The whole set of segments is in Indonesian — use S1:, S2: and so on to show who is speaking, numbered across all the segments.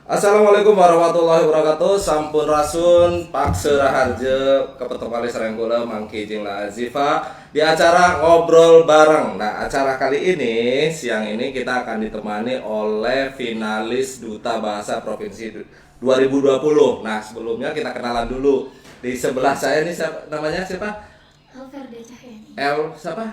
S1: Assalamualaikum warahmatullahi wabarakatuh. Sampun rasun Pak Seraharjo Kepetok Serenggula Mangki Jing Azifa di acara ngobrol bareng. Nah, acara kali ini siang ini kita akan ditemani oleh finalis Duta Bahasa Provinsi 2020. Nah, sebelumnya kita kenalan dulu. Di sebelah saya ini namanya siapa?
S2: Elverda Cahyani.
S1: Siapa?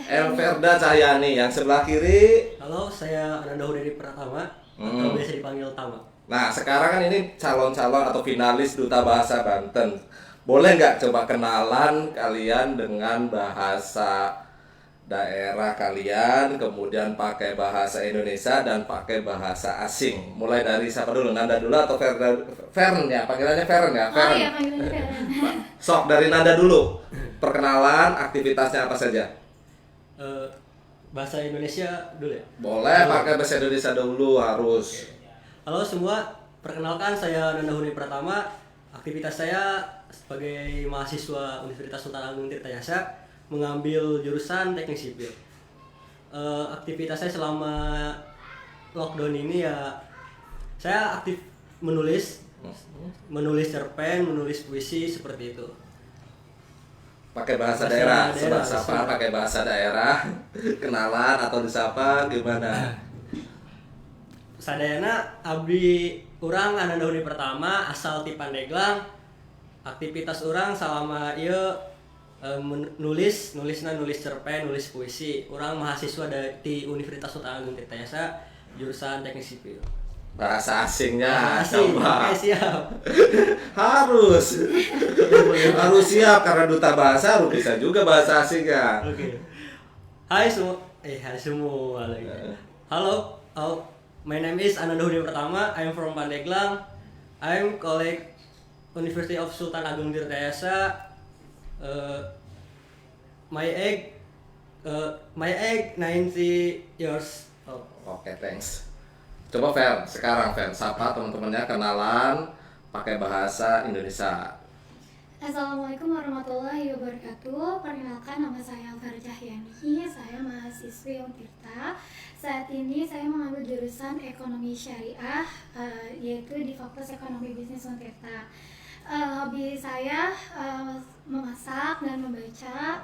S2: Elverda
S1: Cahyani. Yang sebelah kiri.
S3: Halo, saya Ananda Hudari Pratama, atau biasa dipanggil Tama.
S1: Nah, sekarang kan ini calon-calon atau finalis Duta Bahasa Banten. Boleh nggak coba kenalan kalian dengan bahasa daerah kalian, kemudian pakai bahasa Indonesia dan pakai bahasa asing. Mulai dari siapa dulu? Nanda dulu atau Fern ya? Panggilannya Fern ya?
S2: Oh iya, panggilannya Fern.
S1: Sok dari Nanda dulu. Perkenalan, aktivitasnya apa saja?
S3: Bahasa Indonesia dulu ya?
S1: Boleh pakai bahasa Indonesia dulu harus.
S3: Halo semua, perkenalkan saya Ananda Hudari Pratama. Aktivitas saya sebagai mahasiswa Universitas Sultan Agung Tirtayasa mengambil jurusan teknik sipil. Aktivitas saya selama lockdown ini ya, saya aktif menulis cerpen, menulis puisi seperti itu.
S1: Pakai bahasa daerah, sapa pakai bahasa daerah, kenalan atau disapa gimana?
S3: Sadayana abdi urang Ananda Hudari Pratama asal ti Pandeglang. Aktivitas urang selama ieu nulis cerpen, nulis puisi. Urang mahasiswa di Universitas Sultan Agung Tirtayasa jurusan teknik sipil.
S1: Bahasa asingnya
S3: Asing,
S1: coba.
S3: oke, siap.
S1: Harus siap karena duta bahasa harus bisa juga bahasa asingnya.
S3: Oke. Hai semua lagi. Halo, my name is Ananda Hudari Pratama. I'm from Pandeglang. I'm colleague University of Sultan Agung Tirtayasa. My age 90 years old.
S1: Oke, thanks. Coba sekarang sapa teman-temannya kenalan pakai bahasa Indonesia.
S2: Assalamualaikum warahmatullahi wabarakatuh. Perkenalkan, nama saya Elverda Cahyani. Saya mahasiswi Untirta. Saat ini saya mengambil jurusan Ekonomi Syariah, yaitu di Fakultas Ekonomi Bisnis Untirta. Hobi saya memasak dan membaca.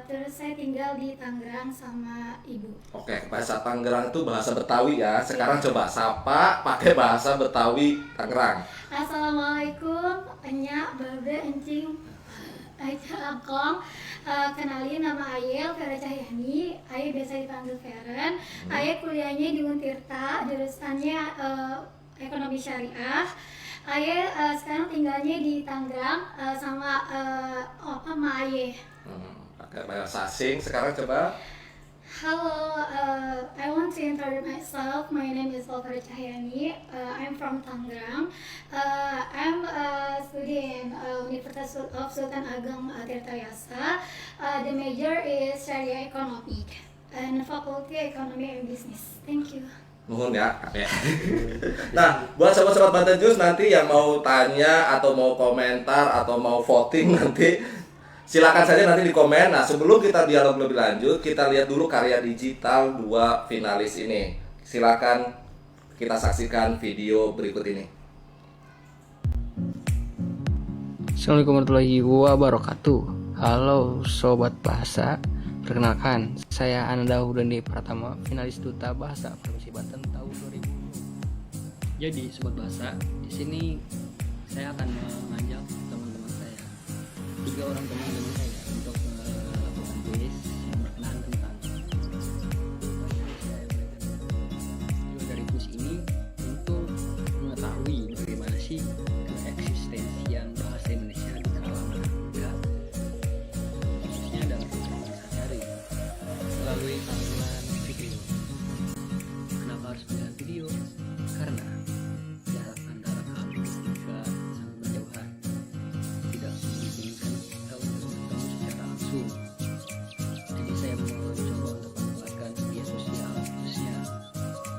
S2: Terus saya tinggal di Tangerang sama ibu.
S1: Oke, bahasa Tangerang itu bahasa Betawi ya. Sekarang coba sapa pakai bahasa Betawi Tangerang.
S2: Assalamualaikum, Enya, Babe, Encing, Aja, Akong. Kenalin, nama Ayel, Elverda Cahyani. Ayel biasa dipanggil Feren. Ayel kuliahnya di Untirta, jurusannya Ekonomi Syariah. Ayel sekarang tinggalnya di Tangerang sama Ma Ayel.
S1: Pakai bahasa asing. Sekarang coba.
S2: Hello, I want to introduce myself. My name is Elverda Cahyani. I'm from Tangerang. I'm studying Universitas of Sultan Agung Tirtayasa. The major is Sharia Economic and Faculty Economy and Business. Thank you.
S1: Nuhun ya, kakek. Nah, buat sobat-sobat Banten Jus nanti yang mau tanya atau mau komentar atau mau voting nanti silakan saja nanti di komen. Nah, sebelum kita dialog lebih lanjut, kita lihat dulu karya digital dua finalis ini. Silakan kita saksikan video berikut ini.
S4: Assalamualaikum warahmatullahi wabarakatuh. Halo Sobat Bahasa. Perkenalkan, saya Ananda Hudari Pratama, finalis Duta Bahasa Provinsi Banten tahun 2000. Jadi Sobat Bahasa, di sini saya akan mengajak teman-teman saya, 3 orang teman-teman saya untuk melakukan kuis perkenalan tentang dari kuis ini untuk mengetahui bagaimana sih keeksistensian bahasa Indonesia di kalangan muda, khususnya dalam kehidupan sehari-hari melalui tampilan video. Kenapa harus melihat video? Karena jarak antara kami juga sangat berjauhan, tidak memungkinkan kita untuk bertemu secara langsung. Jadi saya mencoba untuk memanfaatkan media sosial, khususnya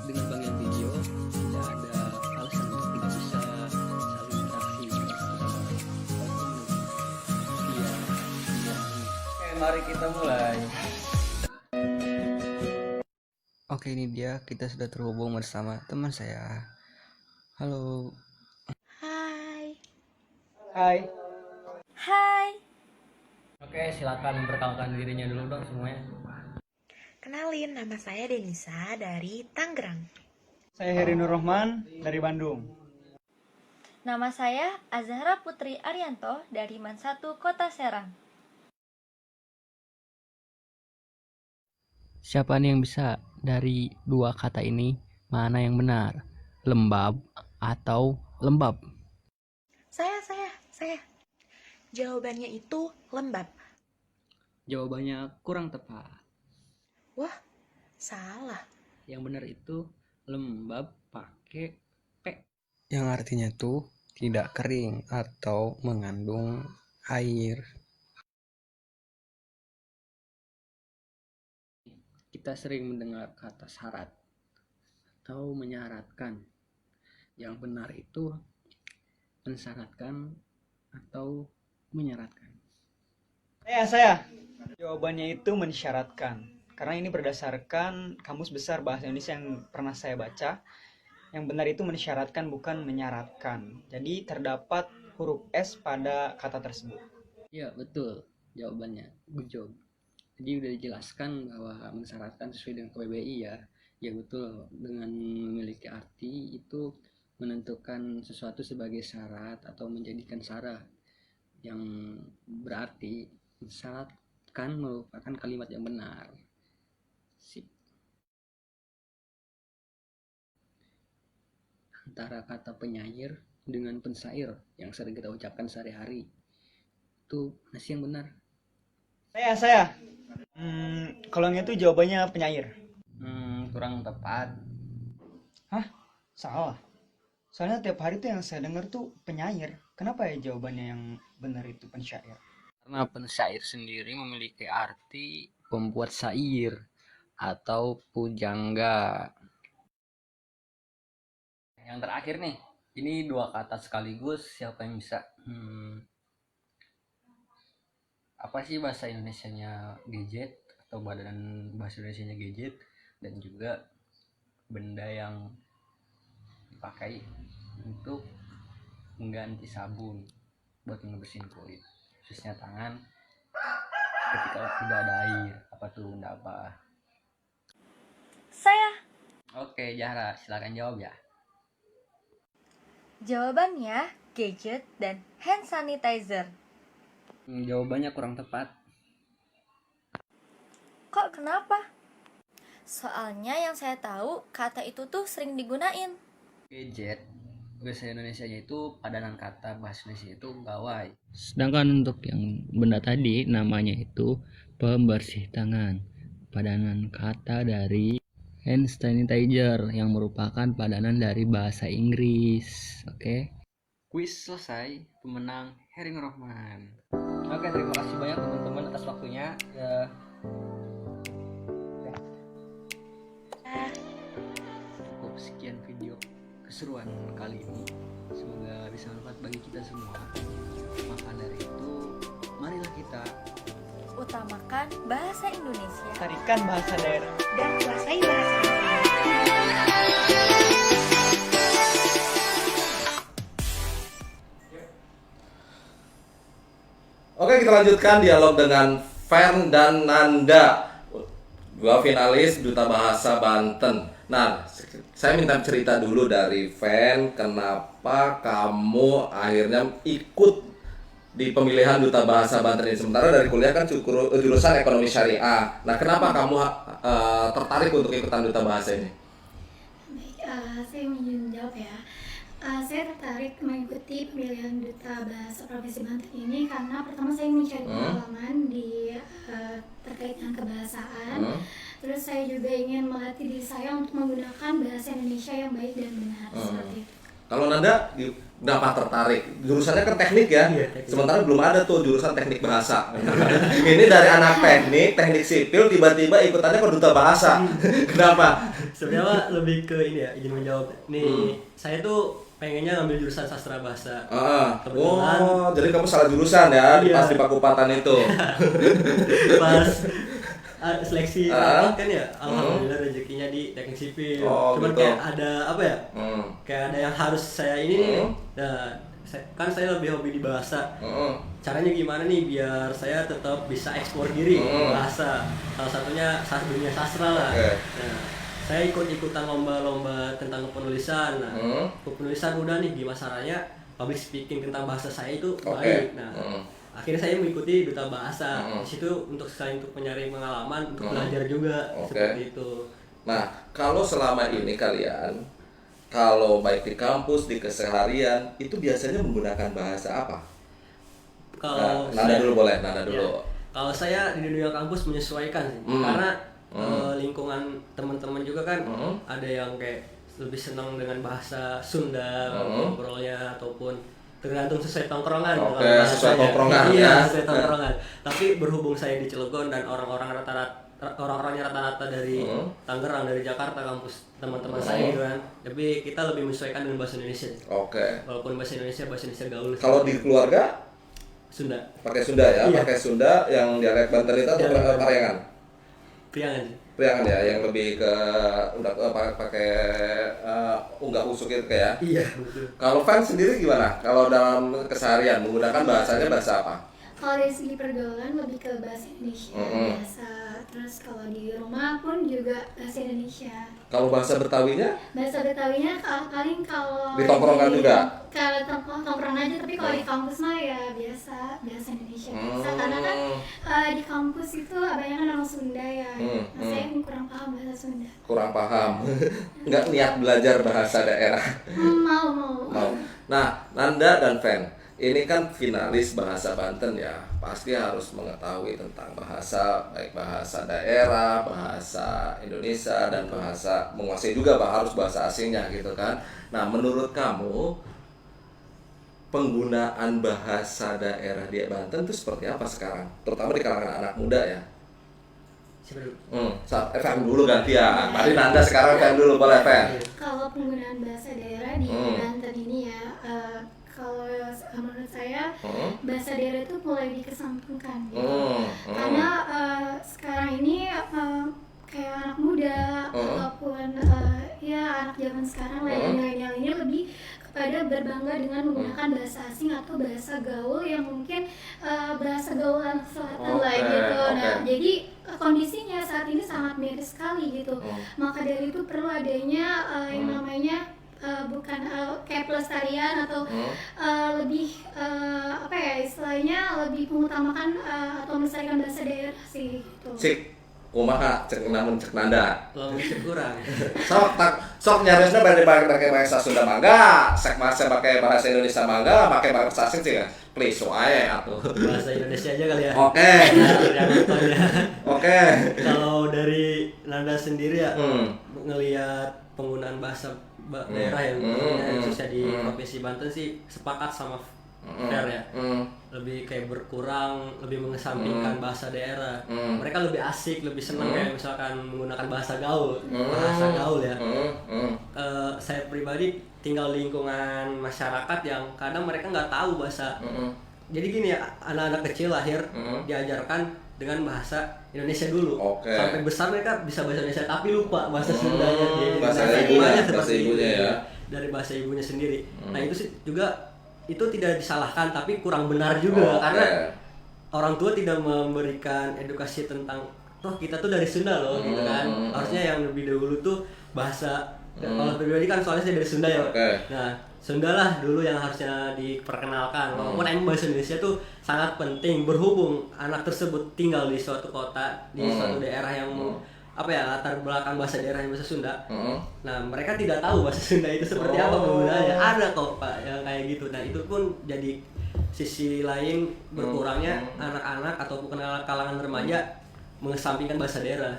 S4: dengan panggilan video. Tidak ada alasan untuk tidak bisa saling interaksi bersama. Iya. Oke, mari kita mulai. Oke, Oke, ini dia kita sudah terhubung bersama teman saya. Halo.
S5: Hai.
S4: Hai.
S5: Hai.
S3: Oke, silakan perkenalkan dirinya dulu dong semuanya.
S5: Kenalin, nama saya Denisa dari Tangerang.
S6: Saya Heri Nur Rahman dari Bandung.
S7: Nama saya Azhara Putri Arianto dari Man 1 Kota Serang.
S4: Siapa nih yang bisa dari dua kata ini mana yang benar? Lembab atau lembab?
S5: Saya. Jawabannya itu lembab.
S4: Jawabannya kurang tepat.
S5: Wah, salah.
S4: Yang benar itu lembab pakai P. Yang artinya tuh tidak kering atau mengandung air. Kita sering mendengar kata syarat atau menyaratkan. Yang benar itu mensyaratkan atau menyaratkan.
S6: Saya. Jawabannya itu mensyaratkan. Karena ini berdasarkan Kamus Besar Bahasa Indonesia yang pernah saya baca. Yang benar itu mensyaratkan bukan menyaratkan. Jadi terdapat huruf S pada kata tersebut.
S4: Ya, betul jawabannya. Good job. Jadi udah dijelaskan bahwa mensyaratkan sesuai dengan KBBI ya. Ya betul, dengan memiliki arti itu menentukan sesuatu sebagai syarat atau menjadikan syarat. Yang berarti mensyaratkan merupakan kalimat yang benar. Sip. Antara kata penyair dengan pensair yang sering kita ucapkan sehari-hari, itu mana sih yang benar?
S6: Saya. Kalau yang itu jawabannya penyair.
S4: Kurang tepat.
S6: Hah? Salah. Soalnya tiap hari tuh yang saya dengar tuh penyair. Kenapa ya jawabannya yang benar itu pensyair?
S4: Karena pensyair sendiri memiliki arti pembuat syair atau pujangga. Yang terakhir nih, ini dua kata sekaligus, siapa yang bisa? Apa sih bahasa Indonesianya gadget atau badan bahasa Indonesianya gadget, dan juga benda yang dipakai untuk mengganti sabun buat ngebersihin kulit, khususnya tangan ketika tidak ada air. Apa tuh benda apa?
S7: Saya.
S4: Oke, Zahra, silakan jawab ya.
S7: Jawabannya gadget dan hand sanitizer.
S4: Jawabannya kurang tepat.
S7: Kok kenapa? Soalnya yang saya tahu kata itu tuh sering digunain.
S4: Gadget bahasa Indonesianya itu padanan kata bahasa Indonesia itu gawai. Sedangkan untuk yang benda tadi namanya itu pembersih tangan. Padanan kata dari hand sanitizer yang merupakan padanan dari bahasa Inggris. Oke. Kuis selesai. Pemenang Heri Nur Rahman. Oke, terima kasih banyak teman-teman atas waktunya. Cukup sekian video keseruan kali ini, semoga bisa bermanfaat bagi kita semua. Maka dari itu, marilah kita
S7: Utamakan bahasa Indonesia
S6: Tarikan bahasa daerah.
S5: Dan kuasai bahasa Indonesia.
S1: Oke, kita lanjutkan dialog dengan Fern dan Nanda, dua finalis Duta Bahasa Banten. Nah, saya minta cerita dulu dari Fern, kenapa kamu akhirnya ikut di pemilihan Duta Bahasa Banten ini? Sementara dari kuliah kan jurusan ekonomi syariah. Nah, kenapa kamu tertarik untuk ikutan Duta Bahasa ini?
S2: Baik, saya ingin menjawab ya. Saya tertarik mengikuti pemilihan Duta Bahasa Provinsi Banten ini karena pertama saya mencari pengalaman di terkait dengan kebahasaan. Terus saya juga ingin melatih diri saya untuk menggunakan bahasa Indonesia yang baik dan benar seperti itu.
S1: Kalau Nanda, kenapa tertarik? Jurusannya kan teknik ya, sementara belum ada tuh jurusan teknik bahasa. Ini dari anak teknik sipil, tiba-tiba ikutannya ke Duta Bahasa. Kenapa?
S3: Sebenarnya lebih ke ini ya, izin menjawab. Nih, saya tuh pengennya ngambil jurusan sastra bahasa. Kebetulan,
S1: Oh, jadi kamu salah jurusan ya,
S3: Iya.
S1: pas di Pakupatan itu.
S3: seleksi
S1: Ah.
S3: kan ya, alhamdulillah rezekinya di teknik sipil.
S1: Oh,
S3: Cuman
S1: gitu.
S3: kayak ada apa ya?
S1: Hmm.
S3: Kayak ada yang harus saya ini nih.
S1: Hmm.
S3: Nah, kan saya lebih hobi di bahasa.
S1: Hmm.
S3: Caranya gimana nih biar saya tetap bisa ekspor diri bahasa. Salah satunya dunia sastra lah.
S1: Oke.
S3: Nah, saya ikut-ikutan lomba-lomba tentang kepenulisan. Nah, kepenulisan udah nih gimana caranya public speaking tentang bahasa saya itu
S1: Oke.
S3: baik. Nah, akhirnya saya mengikuti duta bahasa.
S1: Mm-mm.
S3: Di situ selain untuk mencari pengalaman, untuk
S1: Mm-mm.
S3: belajar juga
S1: Oke.
S3: seperti itu.
S1: Nah, kalau selama ini kalian, kalau baik di kampus, di keseharian, itu biasanya menggunakan bahasa apa?
S3: Kalau
S1: Nanda
S3: saya-
S1: dulu boleh, Nanda dulu.
S3: Ya, kalau saya di dunia kampus menyesuaikan sih, karena lingkungan teman-teman juga kan ada yang kayak lebih senang dengan bahasa Sunda ngobrolnya ataupun tergantung sesuai tongkrongan.
S1: Oke,
S3: kalau
S1: sesuai
S3: bahasanya.
S1: tongkrongan,
S3: Iya,
S1: ya.
S3: sesuai tongkrongan. Tapi berhubung saya di Cilegon dan orang-orangnya rata-rata dari Tangerang, dari Jakarta kampus teman-teman saya gitu kan. Tapi kita lebih menyesuaikan dengan bahasa Indonesia.
S1: Oke.
S3: Walaupun bahasa Indonesia gaul.
S1: Kalau di keluarga
S3: Sunda,
S1: pakai Sunda ya,
S3: Iya.
S1: pakai Sunda yang dialek Banten itu atau
S3: Dialek Banten.
S1: Pariangan?
S3: Priangan sih.
S1: Priangan ya, yang lebih ke udah pakai unggah usuk itu kayak.
S3: Iya, betul.
S1: Kalau Fan sendiri gimana? Kalau dalam keseharian menggunakan bahasanya bahasa apa?
S2: Kalau dari segi pergaulan lebih ke bahasa Indonesia biasa. Terus kalau di rumah pun juga bahasa Indonesia.
S1: Kalau bahasa Betawinya?
S2: Bahasa Betawinya paling kalau
S1: Di tongkrongan juga?
S2: Kalau tongkrongan aja, tapi kalau di kampus mah ya biasa bahasa Indonesia biasa. Karena kan di kampus itu kebanyakan orang Sunda ya. Nah, saya kurang paham bahasa Sunda.
S1: Kurang paham. Nggak niat belajar bahasa daerah.
S2: Mau.
S1: Mau. Nah, Nanda dan Fen, ini kan finalis bahasa Banten ya, pasti harus mengetahui tentang bahasa, baik bahasa daerah, bahasa Indonesia, dan bahasa menguasai juga harus bahasa asingnya gitu kan. Nah, menurut kamu penggunaan bahasa daerah di Banten itu seperti apa sekarang? Terutama di kalangan anak muda ya.
S3: Siapa dulu?
S1: Fan dulu gantian. Tadi Nanda, sekarang Fan dulu, boleh Fan.
S2: Kalau penggunaan bahasa daerah di Banten ini ya, kalau menurut saya bahasa daerah itu mulai dikesampingkan gitu. Karena sekarang ini kayak anak muda ataupun ya anak zaman sekarang lah yang milenial ini lebih kepada berbangga dengan menggunakan bahasa asing atau bahasa gaul yang mungkin bahasa gaul anak selatan lah gitu. Nah, jadi kondisinya saat ini sangat miris sekali gitu. Maka dari itu perlu adanya yang namanya bukan kayak pelestarian atau lebih apa ya istilahnya lebih mengutamakan atau melestarikan bahasa daerah sih gitu.
S1: Cik, kumaha cek namun cek Nanda.
S3: Kalau bisa kurang.
S1: Sok nyarisnya pakai bahasa Sunda mangga, sek masa pakai bahasa Indonesia mangga, pakai bahasa asing sih kan. Please wae atuh.
S3: Bahasa Indonesia aja kali ya.
S1: Oke.
S3: Yang nontonnya.
S1: Oke.
S3: Kalau dari Nanda sendiri ya ngelihat penggunaan bahasa daerah yang khususnya di provinsi Banten sih sepakat sama Fer ya. Lebih kayak berkurang, lebih mengesampingkan bahasa daerah. Mereka lebih asik, lebih senang kayak misalkan menggunakan bahasa gaul ya. Saya pribadi tinggal di lingkungan masyarakat yang kadang mereka nggak tahu bahasa. Jadi gini ya, anak-anak kecil lahir diajarkan dengan bahasa Indonesia dulu. Sampai besar mereka bisa bahasa Indonesia tapi lupa bahasa Sundanya.
S1: Bahasa ibunya ya.
S3: Dari bahasa ibunya sendiri. Nah, itu sih juga itu tidak disalahkan tapi kurang benar juga karena orang tua tidak memberikan edukasi tentang kita tuh dari Sunda loh gitu kan. Harusnya yang lebih dahulu tuh bahasa kalau pribadi kan soalnya saya dari Sunda ya. Nah, Sunda lah dulu yang harusnya diperkenalkan. Walaupun emang bahasa Indonesia tuh sangat penting berhubung anak tersebut tinggal di suatu kota, di suatu daerah yang apa ya latar belakang bahasa daerah yang bahasa Sunda. Nah, mereka tidak tahu bahasa Sunda itu seperti apa penggunaannya. Ada kok Pak yang kayak gitu. Nah, itu pun jadi sisi lain berkurangnya anak-anak ataupun kalangan remaja mengesampingkan bahasa daerah.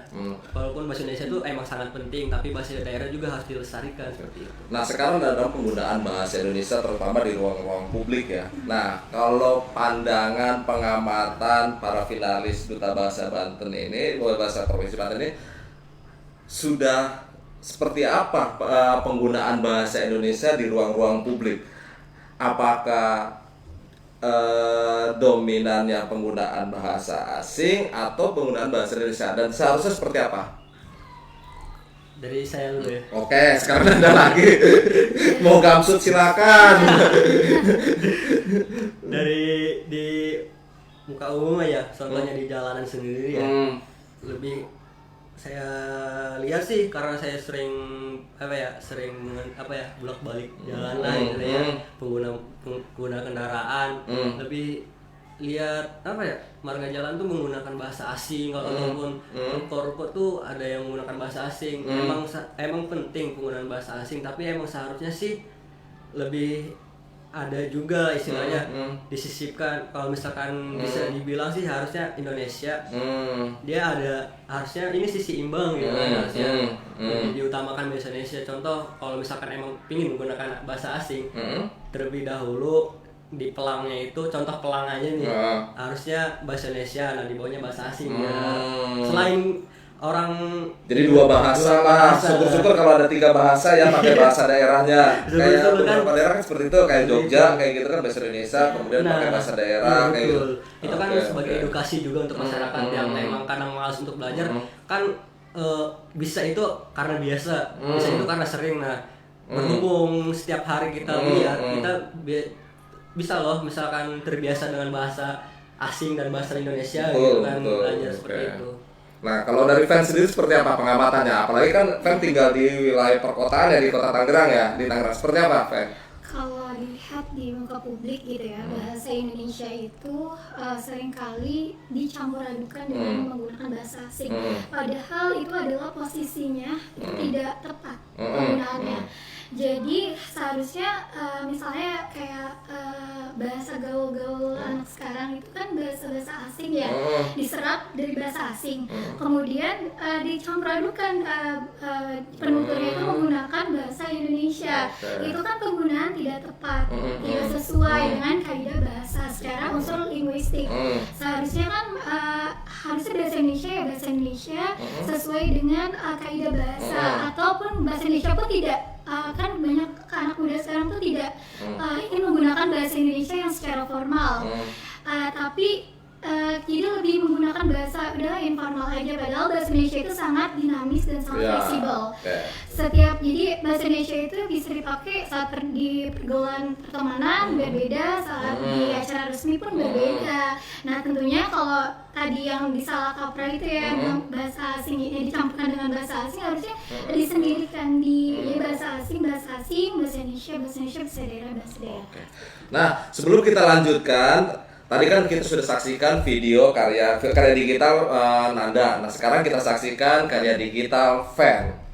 S3: Walaupun bahasa Indonesia itu emang sangat penting, tapi bahasa daerah juga harus dilestarikan seperti itu.
S1: Nah, sekarang dalam penggunaan bahasa Indonesia terutama di ruang-ruang publik ya. Nah, kalau pandangan pengamatan para finalis Duta Bahasa Banten ini, bahasa Provinsi Banten ini sudah seperti apa penggunaan bahasa Indonesia di ruang-ruang publik? Apakah dominannya penggunaan bahasa asing atau penggunaan bahasa Indonesia, dan seharusnya seperti apa?
S3: Dari saya dulu ya.
S1: Oke, sekarang Anda lagi mau gamsut silakan.
S3: Dari di muka umum ya, contohnya di jalanan sendiri ya. Lebih saya lihat sih, karena saya sering bolak-balik jalan lah gitu ya, pengguna kendaraan, lebih lihat marga jalan tuh menggunakan bahasa asing, ataupun ruko-ruko tuh ada yang menggunakan bahasa asing. Emang penting penggunaan bahasa asing, tapi emang seharusnya sih lebih ada juga istilahnya disisipkan. Kalau misalkan bisa dibilang sih harusnya Indonesia dia harusnya ini sisi imbang gitu kan, harusnya lebih diutamakan bahasa Indonesia. Contoh, kalau misalkan emang pingin menggunakan bahasa asing, terlebih dahulu di pelangnya itu, contoh pelang aja nih, harusnya bahasa Indonesia, nah di bawahnya bahasa asing ya. Selain orang,
S1: jadi 2 bahasa lah. Syukur-syukur kalau ada 3 bahasa ya, pakai bahasa daerahnya. Kayak beberapa daerah kan seperti itu, kayak Jogja kayak gitu kan bahasa Indonesia, kemudian pakai bahasa daerah kayak gitu.
S3: Itu kan sebagai edukasi juga untuk masyarakat yang memang kadang malas untuk belajar kan. Bisa itu karena biasa, bisa itu karena sering. Nah, berhubung setiap hari kita lihat, kita bisa loh misalkan terbiasa dengan bahasa asing dan bahasa Indonesia gitu kan, belajar seperti itu.
S1: Nah, kalau dari Fan sendiri seperti apa pengamatannya? Apalagi kan Fan tinggal di wilayah perkotaan ya, di kota Tangerang ya, di Tangerang. Seperti apa, Fan?
S2: Kalau dilihat di muka publik gitu ya, bahasa Indonesia itu seringkali dicampur adukan dengan menggunakan bahasa asing. Padahal itu adalah posisinya itu tidak tepat penggunaannya. Jadi seharusnya misalnya kayak bahasa gaul-gaul anak sekarang itu kan bahasa-bahasa asing ya, diserap dari bahasa asing, kemudian dicampur adukan, penuturnya itu menggunakan bahasa Indonesia. Itu kan penggunaan tidak tepat, tidak sesuai dengan kaidah bahasa secara unsur linguistik. Seharusnya kan harusnya bahasa Indonesia ya bahasa Indonesia sesuai dengan kaidah bahasa, ataupun bahasa Indonesia pun tidak. Kan banyak anak muda sekarang tuh tidak ingin menggunakan bahasa Indonesia yang secara formal, tapi jadi lebih menggunakan bahasa informal aja, padahal bahasa Indonesia itu sangat dinamis dan sangat fleksibel. Jadi bahasa Indonesia itu bisa dipakai saat di pergaulan pertemanan berbeda, saat di acara resmi pun berbeda. Nah, tentunya kalau tadi yang disalah kaprah itu ya, bahasa asing ini dicampurkan dengan bahasa asing, harusnya disendirikan di bahasa asing, bahasa Indonesia, bahasa daerah.
S1: Nah, sebelum kita lanjutkan, tadi kan kita sudah saksikan video karya digital Nanda. Nah, sekarang kita saksikan karya digital Fan.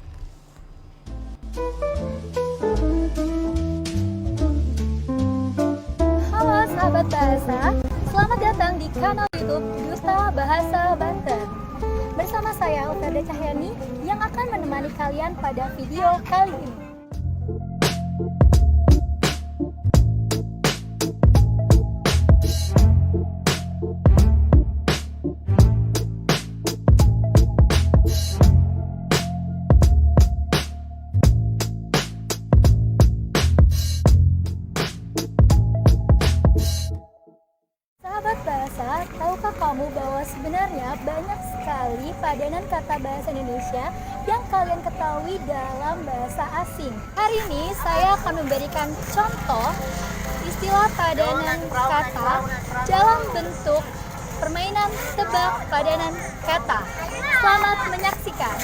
S8: Halo sahabat bahasa, selamat datang di kanal YouTube Duta Bahasa Banten. Bersama saya Alverda Cahyani yang akan menemani kalian pada video kali ini. Tahukah kamu bahwa sebenarnya banyak sekali padanan kata bahasa Indonesia yang kalian ketahui dalam bahasa asing? Hari ini saya akan memberikan contoh istilah padanan kata dalam bentuk permainan tebak padanan kata. Selamat menyaksikan.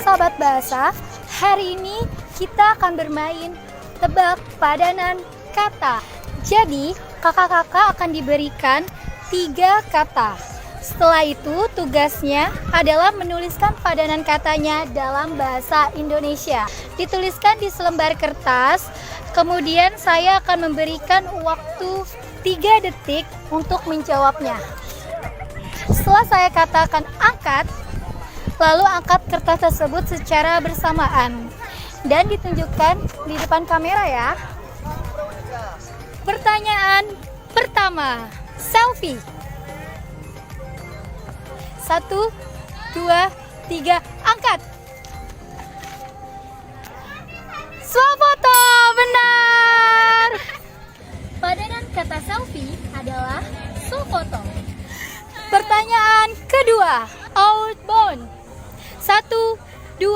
S8: Sahabat bahasa, hari ini kita akan bermain tebak padanan kata. Jadi, kakak-kakak akan diberikan 3 kata. Setelah itu, tugasnya adalah menuliskan padanan katanya dalam bahasa Indonesia. Dituliskan di selembar kertas, kemudian saya akan memberikan waktu 3 detik untuk menjawabnya. Setelah saya katakan angkat, lalu angkat kertas tersebut secara bersamaan dan ditunjukkan di depan kamera ya. Pertanyaan pertama, selfie. 1, 2, 3, angkat. Swafoto, benar. Padanan kata selfie adalah swafoto. Pertanyaan kedua, outbound. 1, 2,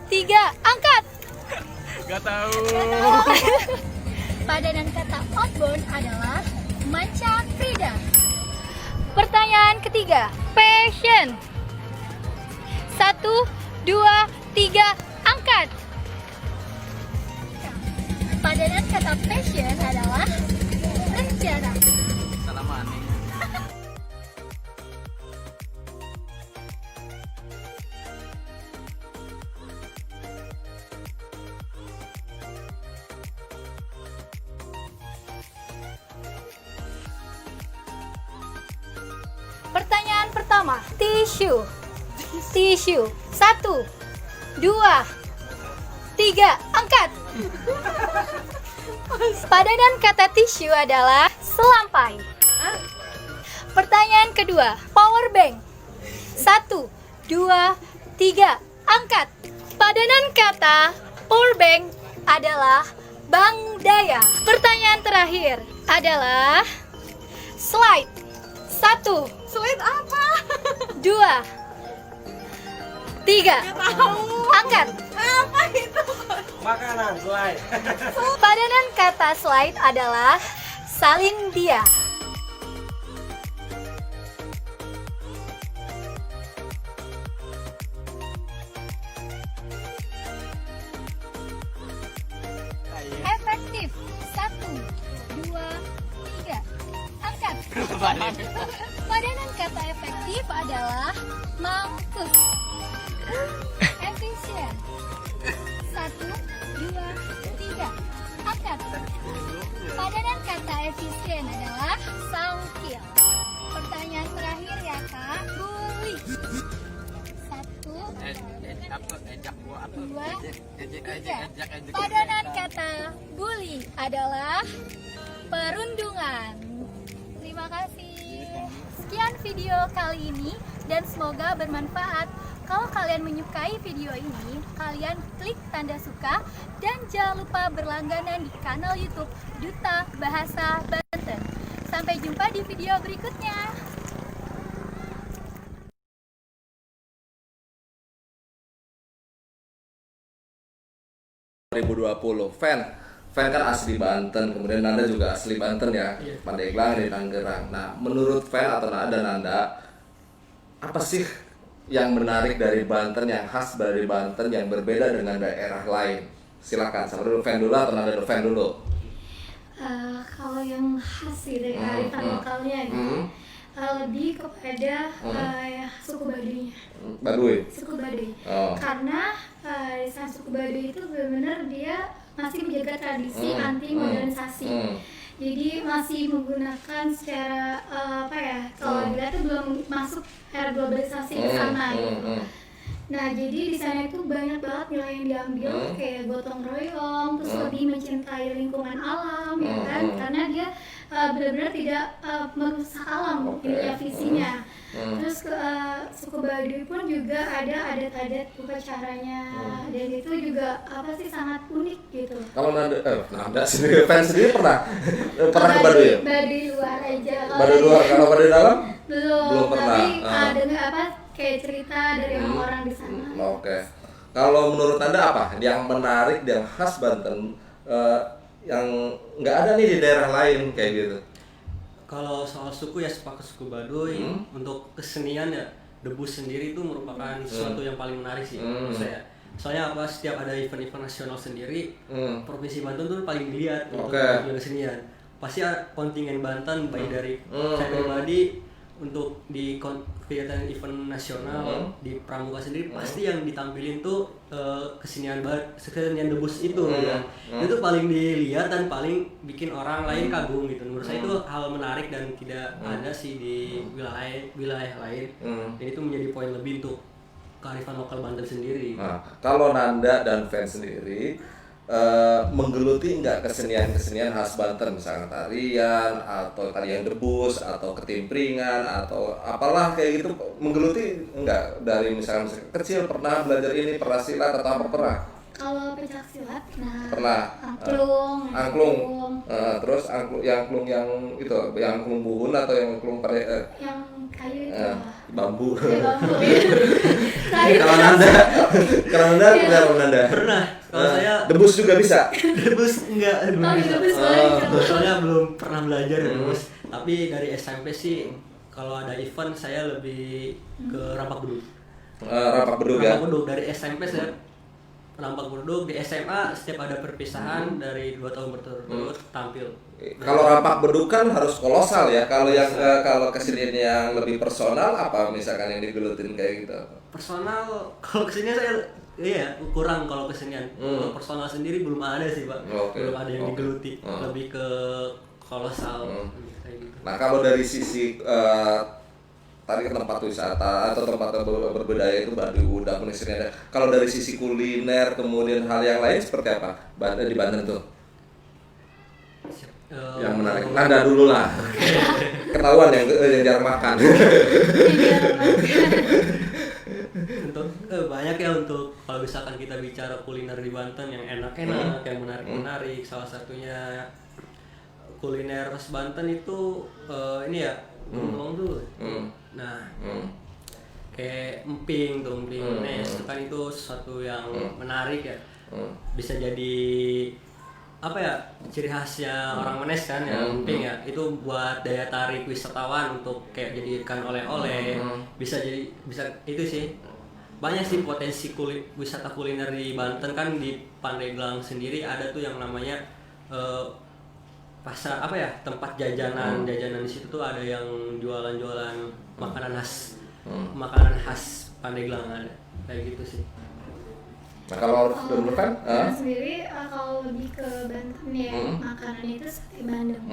S8: 3, angkat.
S9: Gak tahu.
S8: Padanan kata outbound adalah manca krida. Pertanyaan ketiga, passion. 1, 2, 3, angkat. Padanan kata passion adalah rencana.
S9: Salah mana?
S8: Pertanyaan pertama, tisu. Tisu. 1, 2, 3, angkat. Padanan kata tisu adalah selampai. Pertanyaan kedua, power bank. 1, 2, 3, angkat. Padanan kata power bank adalah bank daya. Pertanyaan terakhir adalah slide. 1, slide apa? 2, 3, angkat.
S9: Apa itu? Makanan slide.
S8: Padanan kata slide adalah salin dia. Efektif. 1, 2, 3, angkat. Padanan kata efektif adalah mampus. Efisien. 1, 2, 3, angkat. Padanan kata efisien adalah sangkil. Pertanyaan terakhir ya kak, bully. 1, 2, 3. Padanan kata bully adalah perundungan. Terima kasih. Sekian video kali ini dan semoga bermanfaat. Kalau kalian menyukai video ini, kalian klik tanda suka dan jangan lupa berlangganan di kanal YouTube Duta Bahasa Banten. Sampai jumpa di video berikutnya.
S1: 2020. Fan kan asli Banten, kemudian Nanda juga asli Banten ya, Pandeglang di Tangerang. Nah, menurut Fan atau Nanda, apa sih yang menarik dari Banten, yang khas dari Banten, yang berbeda dengan daerah lain? Silakan, sama dulu Fan dulu atau Nanda Fan dulu?
S2: Kalau yang khas sih dari kearifan lokalnya gitu, lebih kepada ya, suku Baduynya.
S1: Baduy.
S2: Suku Baduy.
S1: Oh.
S2: Karena di sana suku Baduy itu benar-benar dia masih menjaga tradisi anti modernisasi. Jadi masih menggunakan secara apa ya? Kalau dilihat tuh belum masuk era globalisasi ke sana gitu. Nah, jadi di sana itu banyak banget nilai yang diambil kayak gotong royong, terus lebih mencintai lingkungan alam ya kan? Karena dia benar-benar tidak merusak alam ininya visinya. Terus suku Baduy pun juga ada adat-adat upacaranya dan itu juga apa sih sangat unik gitu.
S1: Kalau Nanda sendiri, Fan sendiri pernah ke Baduy ya?
S2: Baduy luar aja.
S1: Baduy luar, kalau Baduy dalam?
S2: Belum
S1: pernah.
S2: Tapi dengar apa kayak cerita dari orang-orang di sana.
S1: Oke. Kalau menurut Anda apa yang menarik, yang khas Banten, yang nggak ada nih di daerah lain kayak gitu?
S3: Kalau soal suku ya sepakat suku Baduy. Untuk kesenian ya debus sendiri itu merupakan sesuatu yang paling menarik sih menurut saya. Soalnya apa, setiap ada event-event nasional sendiri, Provinsi Banten tuh paling dilihat untuk kesenian. Pasti kontingen Banten baik dari saya pribadi untuk di kegiatan event nasional di Pramuka sendiri pasti yang ditampilin tuh kesenian debus itu ya. Itu paling dilihat dan paling bikin orang lain kagum gitu. Menurut saya itu hal menarik dan tidak ada sih di wilayah lain. Dan itu menjadi poin lebih untuk kearifan lokal Banten sendiri.
S1: Nah, kalau Nanda dan fans sendiri menggeluti nggak kesenian khas Banten, misalnya tarian atau tarian debus atau ketimpringan atau apalah kayak gitu, menggeluti nggak dari misalnya kecil pernah belajar ini, pernah silat atau apa pernah?
S2: Kalau pencak silat,
S1: Pernah. Angklung. Terus angklung yang itu, yang angklung buhun atau yang angklung pada
S2: yang kayu itu
S1: bambu.
S2: bambu.
S1: Kalau Nanda pernah Nanda?
S3: Pernah. Kalau saya
S1: debus juga bisa.
S3: debus enggak belum bisa.
S2: debus boleh.
S3: Soalnya belum pernah belajar debus. Tapi dari SMP sih kalau ada event saya lebih ke rampak bedug.
S1: Rampak bedug ya.
S3: Rampak bedug dari SMP saya rampak bedug, di SMA setiap ada perpisahan dari 2 tahun berturut-turut tampil.
S1: Kalau rampak bedug kan harus kolosal ya. Kalau yang kalau kesenian yang lebih personal apa misalkan yang digelutin kayak gitu?
S3: Personal kalau kesenian saya kurang kalau kesenian. Kalau personal sendiri belum ada sih, Pak. Belum ada yang digeluti. Lebih ke kolosal kayak gitu.
S1: Nah, kalau dari sisi tadi ke tempat wisata atau tempat berbudaya itu Baduy Dalam kesenian. Kalau dari sisi kuliner kemudian hal yang lain seperti apa? Di Banten tuh. Yang menarik. Nanda dulu lah. Ketahuan yang jarang makan.
S3: Untuk banyak ya, untuk kalau misalkan kita bicara kuliner di Banten yang enak-enak, yang menarik, salah satunya kuliner khas Banten itu ini ya, ngomong dulu. Nah, kayak emping Nes, itu kan itu sesuatu yang menarik ya. Bisa jadi apa ya, ciri khasnya orang Menes kan ya, emping ya. Itu buat daya tarik wisatawan untuk kayak jadikan oleh-oleh. Bisa itu sih. Banyak sih potensi wisata kuliner di Banten kan. Di Pandeglang sendiri ada tuh yang namanya pasar apa ya, tempat jajanan di situ tuh ada yang jualan makanan khas Pandeglang, ada kayak gitu sih.
S1: Nah, kalau dulu kan
S2: sendiri kalau lebih ke Banten ya, makanannya itu sate bandeng.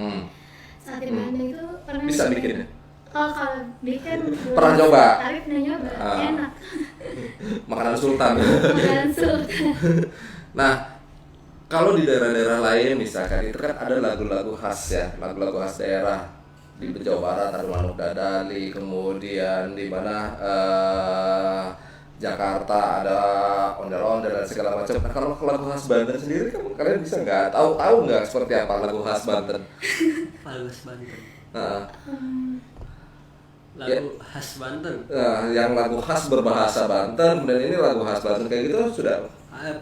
S2: Sate bandeng itu pernah
S1: bisa bikin ya?
S2: Kalau bikin
S1: pernah coba?
S2: Arif udah nyoba, enak.
S1: Makanan sultan.
S2: Makanan sultan.
S1: Nah, kalau di daerah-daerah lain misalkan itu kan ada lagu-lagu khas ya, lagu-lagu khas daerah. Di Jawa Barat ada Manuk Dadali, kemudian di mana Jakarta ada ondel-ondel dan segala macam. Nah, kalau lagu khas Banten sendiri kan kalian bisa nggak tahu nggak seperti apa lagu khas Banten?
S3: Lagu khas Banten.
S1: Lagu
S3: khas Banten.
S1: Yang lagu khas berbahasa Banten, dan ini lagu khas Banten kayak gitu sudah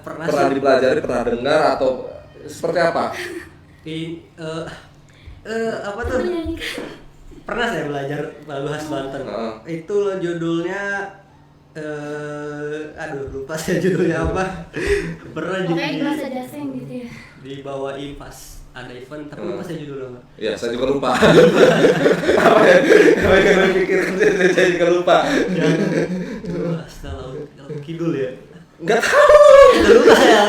S1: pernah dipelajari, pernah dengar atau seperti apa?
S3: Apa tuh? Pernah saya belajar lagu khas Banten. Itu judulnya lupa saya judulnya apa. Pernah
S2: jadi bahasa dasar gitu ya.
S3: Dibawain pas ada event, tapi lupa saya judulnya apa.
S1: Ya, saya juga lupa. Apa yang pikirkan saya juga lupa.
S3: Setelah kidul ya.
S1: Enggak tahu.
S3: Lupa ya.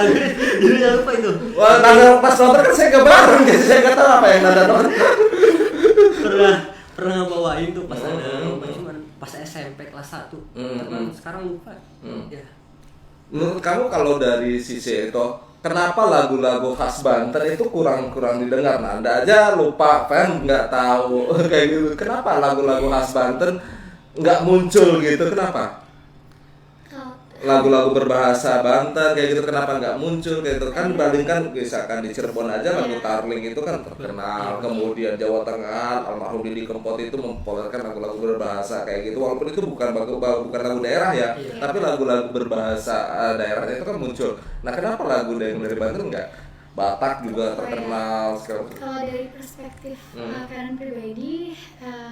S3: Judulnya lupa itu.
S1: Wah, Nanda pas nonton kan saya nggak bareng, jadi saya nggak tahu apa yang Nanda nonton.
S3: Pernah bawain tuh pas ada cuman pas SMP kelas 1. Sekarang lupa. Ya.
S1: Menurut kamu kalau dari sisi itu, kenapa lagu-lagu khas Banten itu kurang didengar? Nanda aja lupa, kan nggak tahu kayak gitu. Kenapa lagu-lagu khas Banten nggak muncul gitu? Kenapa? Lagu-lagu berbahasa Banten kayak gitu kenapa nggak muncul kayak gitu kan? Dibandingkan misalkan di Cirebon aja lagu Tarling itu kan terkenal, kemudian Jawa Tengah almarhum Didi Kempot itu mempopulerkan lagu-lagu berbahasa kayak gitu, walaupun itu bukan lagu daerah ya, tapi lagu-lagu berbahasa daerahnya itu kan muncul. Nah, kenapa lagu dari Banten nggak? Batak juga terkenal sekarang.
S2: Kalau dari perspektif kalian pribadi,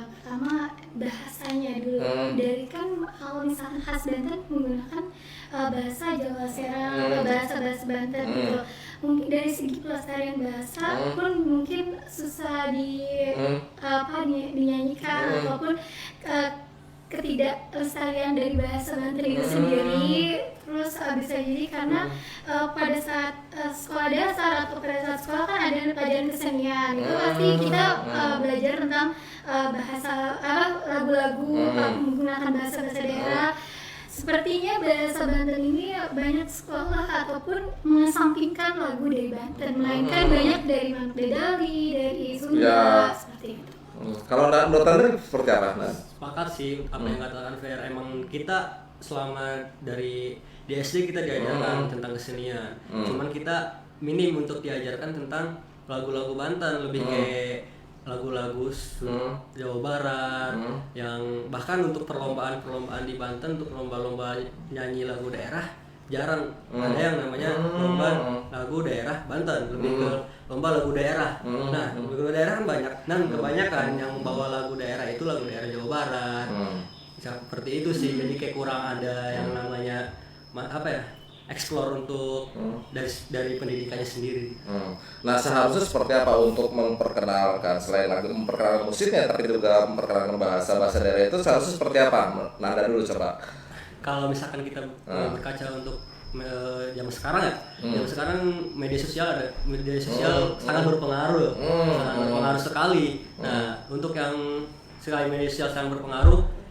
S2: pertama bahasanya dulu. Dari kan kalau misalkan khas Banten menggunakan bahasa Jawa Serang, bahasa Banten gitu. mungkin dari segi pelestarian bahasa pun mungkin susah dinyanyikan ataupun ketidaklestarian dari bahasa Banten itu sendiri. Terus bisa jadi karena pada saat sekolah dasar atau pada saat sekolah kan ada pelajaran kesenian, itu pasti kita belajar tentang bahasa lagu-lagu menggunakan bahasa daerah. Sepertinya bahasa Banten ini banyak sekolah ataupun mengesampingkan lagu dari Banten, melainkan banyak dari Dedali, dari Sunda, seperti itu.
S1: Kalau menurut Anda seperti apa?
S3: Sepakat sih apa yang katakan Fer. Emang kita selama dari di SD kita diajarkan tentang kesenian, cuman kita minim untuk diajarkan tentang lagu-lagu Banten, lebih kayak lagu-lagu Jawa Barat, yang bahkan untuk perlombaan di Banten, untuk lomba-lomba nyanyi lagu daerah jarang ada yang namanya lomba lagu daerah Banten, lebih ke lomba lagu daerah. Nah, lagu daerah kan banyak, dan kebanyakan yang membawa lagu daerah itu lagu daerah Jawa Barat. Seperti itu sih, jadi kayak kurang ada yang namanya explore untuk dari pendidikannya sendiri.
S1: Nah, seharusnya seperti apa untuk memperkenalkan, selain lagu memperkenalkan musiknya, tapi juga memperkenalkan bahasa daerah itu seharusnya seperti apa? Nanda dulu coba.
S3: Kalau misalkan kita berkaca untuk zaman sekarang ya, zaman sekarang media sosial sangat berpengaruh, sangat berpengaruh sekali. Nah, untuk yang sekali media sosial sangat berpengaruh,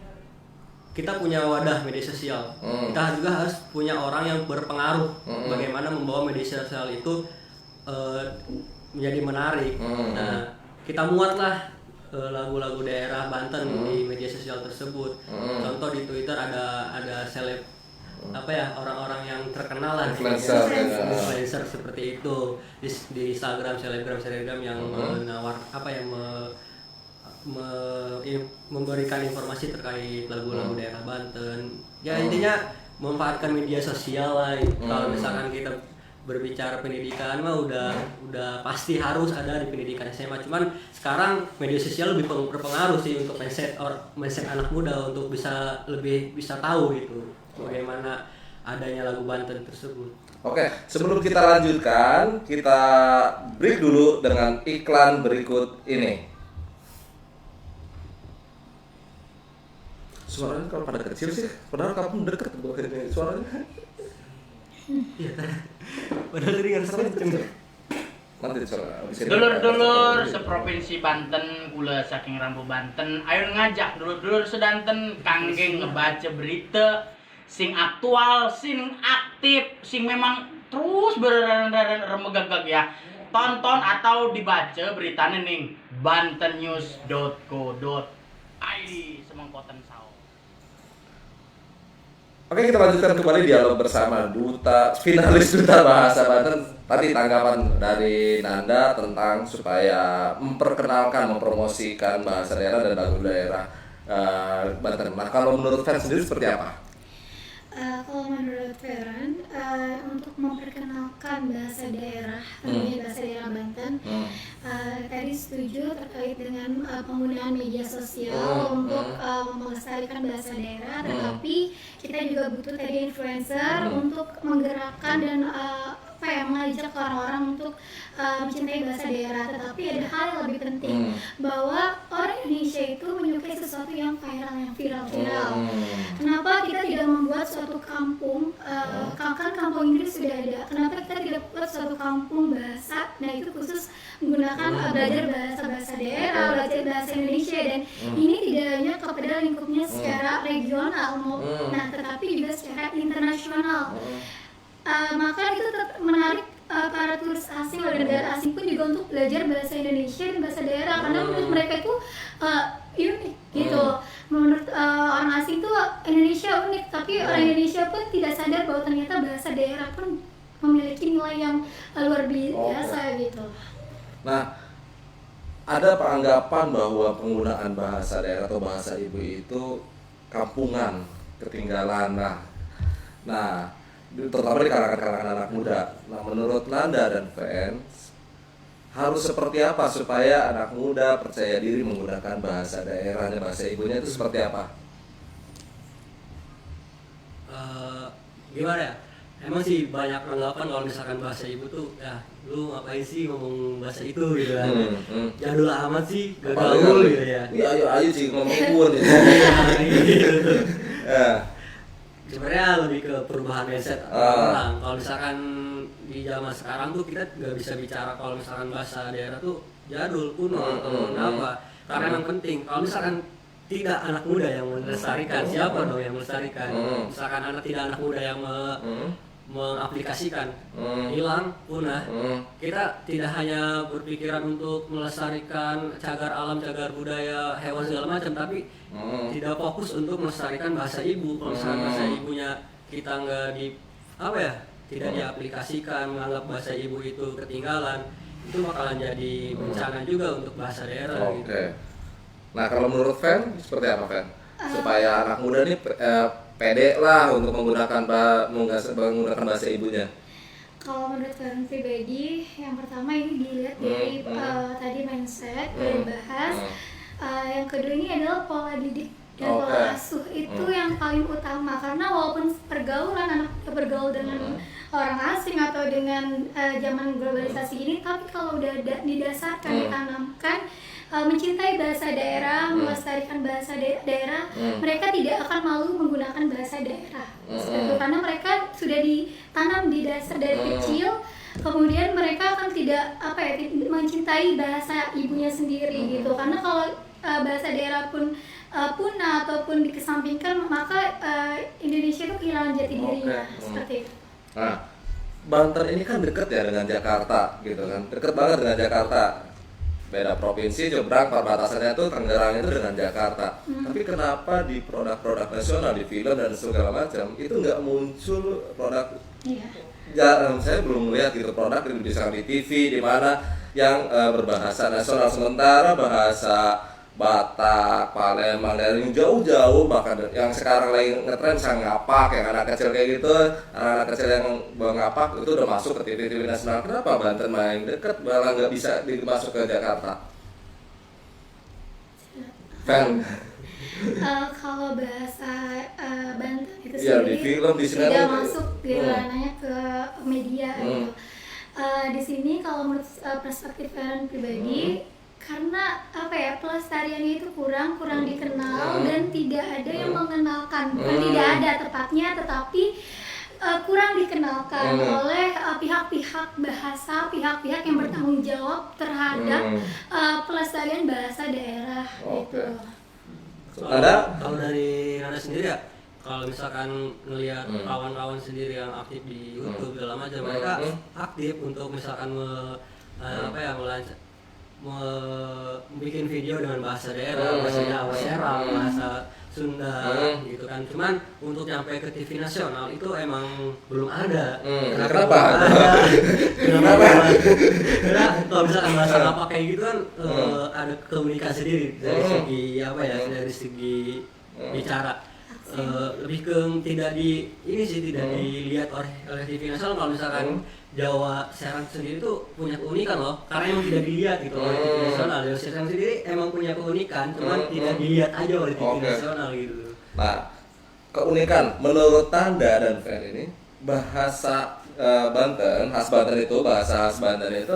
S3: kita punya wadah media sosial. Kita juga harus punya orang yang berpengaruh bagaimana membawa media sosial itu menjadi menarik. Nah, kita muatlah lagu-lagu daerah Banten di media sosial tersebut. Contoh di Twitter ada seleb orang-orang yang terkenal lah, influencer seperti itu. Di Instagram selebgram yang memberikan informasi terkait lagu-lagu daerah Banten. Ya intinya memanfaatkan media sosial lah. Kalau misalkan kita berbicara pendidikan mah udah pasti harus ada di pendidikan SMA. Cuman sekarang media sosial lebih berpengaruh sih untuk mindset anak muda untuk lebih bisa tahu gitu bagaimana adanya lagu Banten tersebut.
S1: Oke, sebelum kita lanjutkan, kita break dulu dengan iklan berikut ini. Suaranya kalau pada kecil sih, padahal kamu deket suaranya.
S3: Iya, padahal tadi nggak kenceng.
S10: Dulur-dulur seprovinsi Banten, kula saking Rambu Banten, ayo ngajak dulur-dulur sedanten kangge ngebaca berita sing aktual, sing aktif, sing memang terus beremegagag ya. Tonton atau dibaca beritanya ning bantennews.co.id semengkoten sao.
S1: Oke, kita lanjutkan kembali dialog bersama finalis Duta Bahasa Banten. Tadi tanggapan dari Nanda tentang supaya mempromosikan bahasa daerah dan lagu daerah Banten. Nah, kalau menurut Feren sendiri seperti apa?
S2: Kalau menurut Feren, untuk memperkenalkan bahasa daerah, tentunya bahasa daerah Banten, tadi setuju terkait dengan penggunaan media sosial untuk melestarikan bahasa daerah, tetapi kita juga butuh tadi influencer untuk menggerakkan dan mengajak orang-orang untuk mencintai bahasa daerah. Tetapi ada hal yang lebih penting, bahwa orang Indonesia itu menyukai sesuatu yang viral. Kenapa kita tidak membuat suatu kampung, kan kampung Inggris sudah ada, kenapa kita tidak buat suatu kampung bahasa, nah itu khusus menggunakan belajar bahasa daerah, belajar bahasa Indonesia, dan ini tidak hanya kepada lingkupnya secara regional, nah tetapi juga secara internasional. Maka itu menarik para turis asing, warga negara asing pun juga untuk belajar bahasa Indonesia dan bahasa daerah, karena menurut mereka itu unik gitu. Menurut orang asing tuh Indonesia unik, tapi orang Indonesia pun tidak sadar bahwa ternyata bahasa daerah pun memiliki nilai yang luar biasa gitu. Nah,
S1: ada anggapan bahwa penggunaan bahasa daerah atau bahasa ibu itu kampungan, ketinggalan. Nah, terutama di kalangan anak muda. Nah, menurut Nanda dan fans, harus seperti apa supaya anak muda percaya diri menggunakan bahasa daerahnya, bahasa ibunya itu seperti apa?
S3: Gimana ya? Emang sih banyak anggapan kalau misalkan bahasa ibu tuh ya lu ngapain sih ngomong bahasa itu gitu kan. Jadul amat sih, gak
S1: Apa
S3: gaul
S1: dulu?
S3: gitu ya.
S1: Iya, ayo sih ngomong pun.
S3: Gitu.
S1: Ya.
S3: Sebenarnya lebih ke perubahan mindset orang. Kalau misalkan di zaman sekarang tuh kita nggak bisa bicara kalau misalkan bahasa daerah tuh jadul, kuno atau apa. Karena yang penting kalau misalkan tidak anak muda yang melestarikan, siapa dong yang melestarikan? Misalkan anak muda yang mengaplikasikan, hilang, punah. Kita tidak hanya berpikiran untuk melestarikan cagar alam, cagar budaya, hewan segala macam, tapi tidak fokus untuk melestarikan bahasa ibu. Kalau misalkan bahasa ibunya kita nggak tidak diaplikasikan, menganggap bahasa ibu itu ketinggalan, itu bakalan jadi bencana juga untuk bahasa daerah.
S1: Oke.
S3: Gitu.
S1: Nah, kalau menurut Fen seperti apa, Fen? Supaya anak muda nih pede lah untuk menggunakan bahasa ibunya.
S2: Kalau menurut kalian pribadi, yang pertama ini dilihat dari tadi mindset, dari bahas. Yang kedua ini adalah pola didik dan pola asuh, itu yang paling utama, karena walaupun pergaulan anak bergaul dengan orang asing atau dengan zaman globalisasi ini, tapi kalau udah didasarkan, ditanamkan mencintai bahasa daerah, melestarikan bahasa daerah, mereka tidak akan malu menggunakan bahasa daerah. Karena mereka sudah ditanam di dasar dari kecil, kemudian mereka akan tidak mencintai bahasa ibunya sendiri gitu. Karena kalau bahasa daerah pun punah ataupun dikesampingkan, maka Indonesia itu kehilangan jati dirinya. Seperti itu.
S1: Nah, Banten ini kan dekat ya dengan Jakarta gitu kan, dekat banget dengan Jakarta. Beda provinsi, nyebrang perbatasannya tuh Tangerang itu dengan Jakarta. Tapi kenapa di produk-produk nasional, di film dan segala macam itu nggak muncul produk? Jarang, saya belum melihat gitu produk di TV di mana yang berbahasa nasional, sementara bahasa Batak, Palembang, dari jauh-jauh, bahkan yang sekarang lagi ngetren sang ngapak, yang anak kecil kayak gitu, anak-anak kecil yang ngapak itu udah masuk ke TV nasional. Kenapa Banten main dekat malah nggak bisa masuk ke Jakarta? Fan?
S2: Kalau bahasa Banten itu
S1: Ya,
S2: sendiri
S1: di film, di sinetron
S2: tidak masuk ranahnya ke media gitu. Di sini kalau menurut perspektif kalian pribadi, karena pelestariannya itu kurang dikenal dan tidak ada yang mengenalkan, bukan tidak ada tepatnya, tetapi kurang dikenalkan oleh pihak-pihak bahasa, pihak-pihak yang bertanggung jawab terhadap pelestarian bahasa daerah. Gitu.
S3: Kalau dari Nana sendiri ya, kalau misalkan ngelihat kawan-kawan sendiri yang aktif di YouTube segala macam, mereka aktif untuk misalkan bikin video dengan bahasa daerah, bahasa Jawa, Serang, bahasa Sunda gitu kan. Cuman untuk nyampe ke TV nasional itu emang belum ada.
S1: Kenapa?
S3: Karena kalau misalkan bahasa apa kayak gitu kan ada keunikan sendiri dari segi dari segi bicara. Lebih ke tidak dilihat oleh TV nasional. Kalau misalkan Jawa Serang sendiri tuh punya keunikan loh, karena emang tidak dilihat gitu oleh TV nasional. Jawa Serang sendiri emang punya keunikan, cuman tidak dilihat aja oleh TV nasional gitu.
S1: Nah, keunikan menurut Tanda dan Fer ini, bahasa Banten, khas Banten itu, bahasa khas Banten itu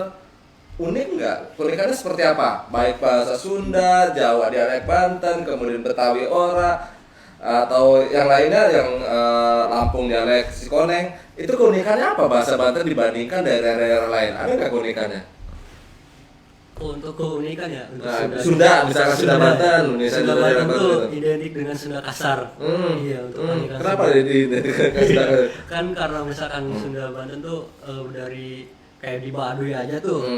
S1: unik nggak? Keunikannya seperti apa? Baik bahasa Sunda, Jawa dialek Banten, kemudian Betawi Ora, atau yang lainnya yang Lampung dialek Sikoneng, itu keunikannya apa bahasa Banten dibandingkan daerah-daerah lain? Ada nggak keunikannya?
S3: Untuk keunikan ya, untuk
S1: Sunda, misalkan Sunda Banten,
S3: Sunda Banten tuh identik dengan Sunda kasar. Iya, untuk keunikan.
S1: Kenapa identik?
S3: Kan karena misalkan Sunda Banten tuh dari kayak di Baduy aja tuh,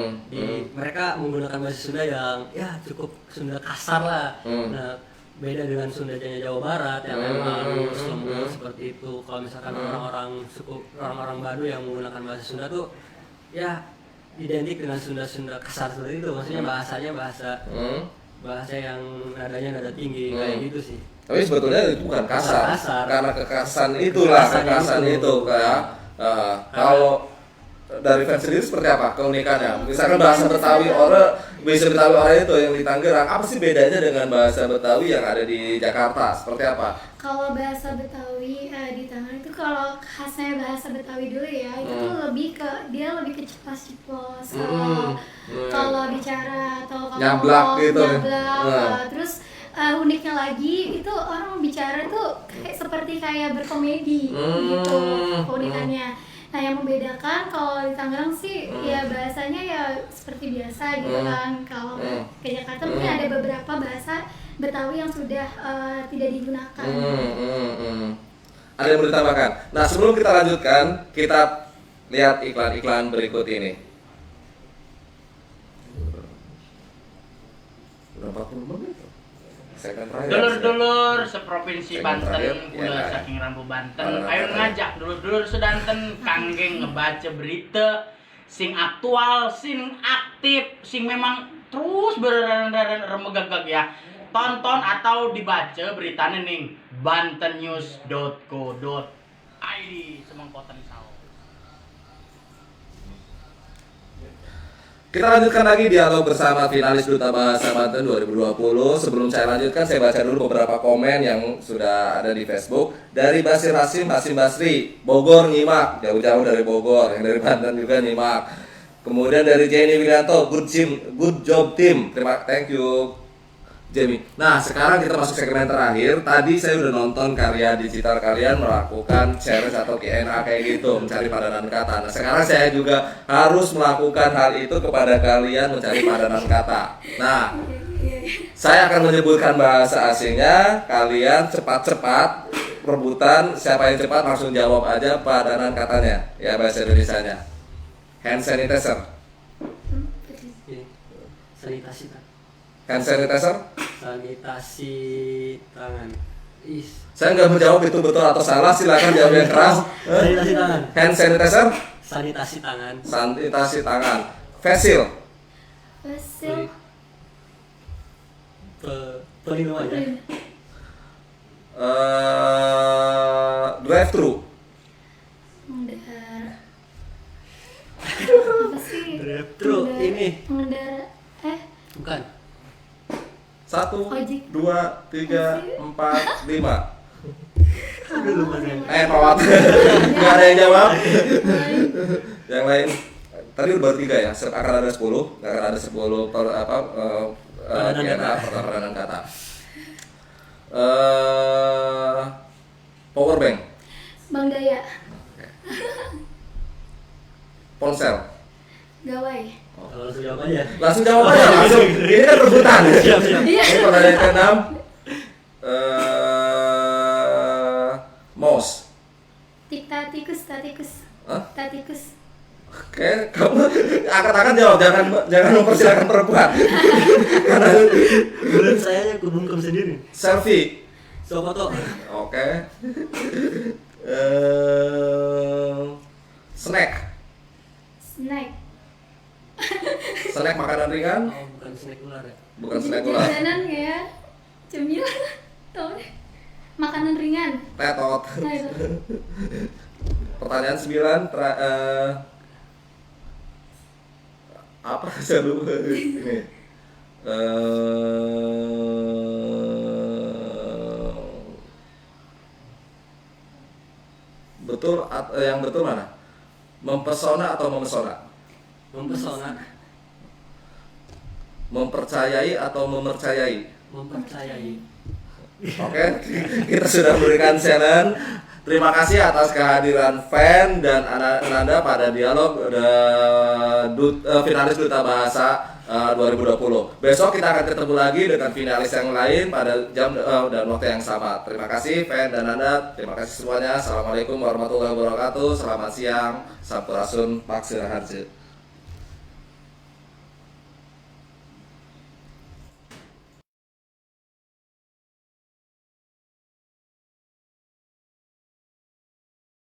S3: mereka menggunakan bahasa Sunda yang ya cukup Sunda kasar lah. Nah, beda dengan Sunda Jawa Barat yang memang lembut seperti itu. Kalau misalkan orang-orang Baduy yang menggunakan bahasa Sunda tuh ya identik dengan Sunda kasar seperti itu. Maksudnya bahasanya bahasa yang nadanya nada tinggi kayak gitu sih.
S1: Tapi sebetulnya itu bukan kasar. Karena kekasan itulah, kekasan itu kayak kalau dari fans sendiri seperti apa keunikannya? Misalkan bahasa Betawi orang itu yang di Tangerang, apa sih bedanya dengan bahasa Betawi yang ada di Jakarta? Seperti apa?
S2: Kalau bahasa Betawi di Tangerang itu, kalau khasnya bahasa Betawi dulu ya, itu tuh lebih ke ceplos-ceplos. Kalau bicara atau kalau
S1: Nyablak gitu.
S2: Terus uniknya lagi itu orang bicara tuh kayak berkomedi gitu keunikannya. Nah, yang membedakan kalau di Tangerang sih ya bahasanya ya seperti biasa gitu kan. Kalau ke Jakarta mungkin ada beberapa bahasa Betawi yang sudah tidak digunakan.
S1: Ada yang mau ditambahkan? Nah, sebelum kita lanjutkan, kita lihat iklan-iklan berikut ini. Udah 40 menit.
S10: Dulur-dulur seprovinsi Banten, kula saking Rambu Banten, ayo ngajak dulur-dulur sedanten kanggeng ngebaca berita sing aktual, sing aktif, sing memang terus beremegagag ya. Tonton atau dibaca beritanya ning bantennews.co.id semangkotan sawo.
S1: Kita lanjutkan lagi dialog bersama finalis Duta Bahasa Banten 2020. Sebelum saya lanjutkan, saya baca dulu beberapa komen yang sudah ada di Facebook. Dari Basir Hasim Basri, Bogor nyimak, jauh-jauh dari Bogor, yang dari Banten juga nyimak. Kemudian dari Jenny Wiranto, good job team. Thank you Jamie. Nah, sekarang kita masuk segmen terakhir. Tadi saya udah nonton karya digital kalian melakukan challenge atau Q&A kayak gitu, mencari padanan kata. Nah, sekarang saya juga harus melakukan hal itu kepada kalian, mencari padanan kata. Nah, saya akan menyebutkan bahasa asingnya, kalian cepat-cepat rebutan, siapa yang cepat langsung jawab aja padanan katanya. Ya, bahasa Indonesianya. Hand sanitizer.
S3: Sanitasi tangan.
S1: Hand sanitizer?
S3: Sanitasi tangan.
S1: Saya nggak menjawab itu betul atau salah, silakan jawab yang keras.
S3: Sanitasi tangan.
S1: Hand sanitizer?
S3: Sanitasi tangan.
S1: Sanitasi tangan. Facial?
S2: Facial.
S3: Pelindung aja.
S1: Drive thru?
S2: Apa sih?
S3: Drive thru ini.
S2: Mengendara.
S3: Bukan.
S1: 1, 2, 3, 4, 5. Pawat. Nggak ada yang jawab. Yang lain. Tadi baru 3 ya. Akan ada 10. Nggak akan ada 10 padanan kata. Power bank.
S2: Bang Daya.
S1: Ponsel.
S2: Gawai.
S3: Langsung jawab aja.
S1: Langsung jawab aja. Langsung. Ini kan rebutan.
S3: Siap.
S1: Ini pertanyaan ke-6. Mouse.
S2: Tatikus.
S1: Hah?
S2: Tatikus.
S1: Oke, kamu angkat-angkat jawab, jangan mempersilahkan perempuan. Karena
S3: menurut saya kebungkam sendiri.
S1: Selfie.
S3: Foto.
S1: Oke. Snack. Snack makanan ringan?
S3: Oh, bukan snack ular ya.
S1: Bukan snack ular.
S2: Jajanan ya. Cemilan. Tahu deh. Makanan ringan.
S1: Tetot.
S2: Nah, itu.
S1: Pertanyaan 9 apa saya lupa ini. Betul yang betul mana? Mempesona atau memesona?
S3: Mempesona.
S1: Mempercayai atau memercayai?
S3: Mempercayai.
S1: Oke, kita sudah berikan challenge. Terima kasih atas kehadiran Fan dan Ananda pada dialog finalis Duta Bahasa 2020. Besok kita akan ketemu lagi dengan finalis yang lain pada jam dan waktu yang sama. Terima kasih Fan dan Ananda. Terima kasih semuanya. Assalamualaikum warahmatullahi wabarakatuh. Selamat siang. Sampurasun Pak Siraharja.